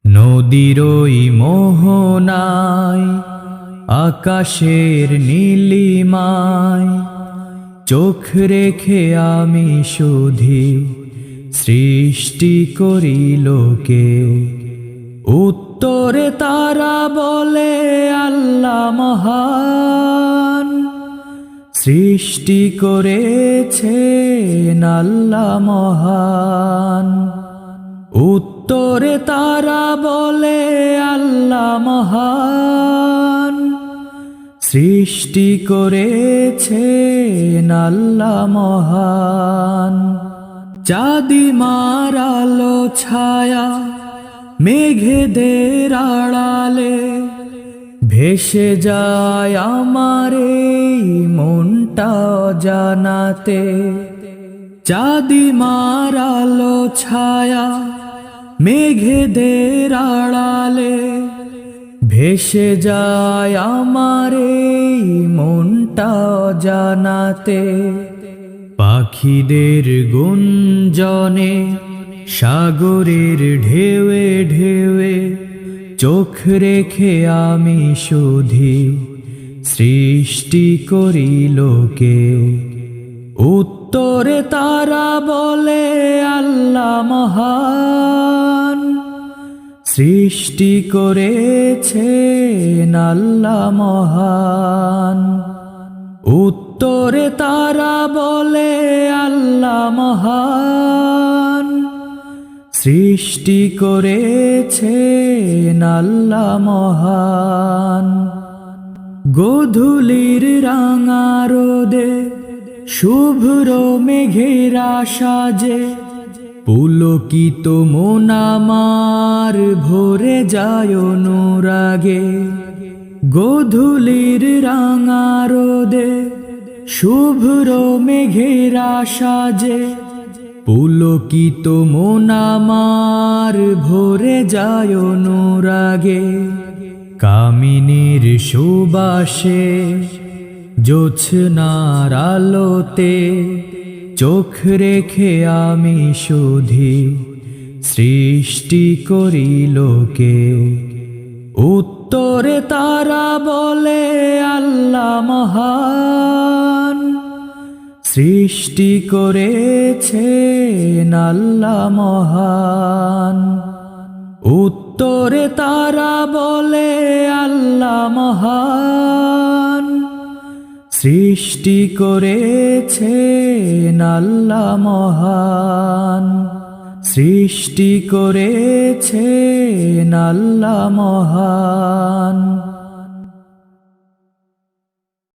নদীর ওই মোহনায় আকাশের নীলিমায় চোখ রেখে আমি শুধু সৃষ্টি করি লোকে। উত্তরে তারা বলে আল্লাহ মহান, সৃষ্টি করেছেন আল্লাহ মহান। উত্তরে তারা বলে আল্লাহ মহান, সৃষ্টি করেছেন আল্লাহ মহান। চাঁদিমার আলো ছায়া মেঘেদের আড়ালে ভেসে যায় আমার এই মনটা অজানাতে। চাঁদিমার আলো ছায়া মেঘেদের আড়ালে ভেসে যায় আমার এই মনটা অজানাতে। পাখিদের গুঞ্জনে সাগরের ঢেউয়ে ঢেউয়ে চোখ রেখে আমি শুধু সৃষ্টি করি লোকে। উত্তরে তারা বলে আল্লাহ মহান, সৃষ্টি করেছেন আল্লাহ মহান। উত্তরে তারা বলে আল্লাহ মহান, সৃষ্টি করেছেন আল্লাহ মহান। গোধূলির রাঙা রোদে শুভ্র মেঘেরা সাজে পুলকিত মন আমার ভরে যায় অনুরাগে। গোধূলির রাঙা রোদে শুভ্র মেঘেরা সাজে পুলকিত মন আমার ভরে যায় অনুরাগে। কামিনীর সুবাসে জোছনার আলোতে চোখ রেখে আমি শুধু সৃষ্টি করি লোকে। উত্তরে তারা বলে আল্লাহ মহান, সৃষ্টি করেছেন আল্লাহ মহান। উত্তরে তারা বলে আল্লাহ মহান, সৃষ্টি করেছেন আল্লাহ মহান। সৃষ্টি করেছেন আল্লাহ মহান।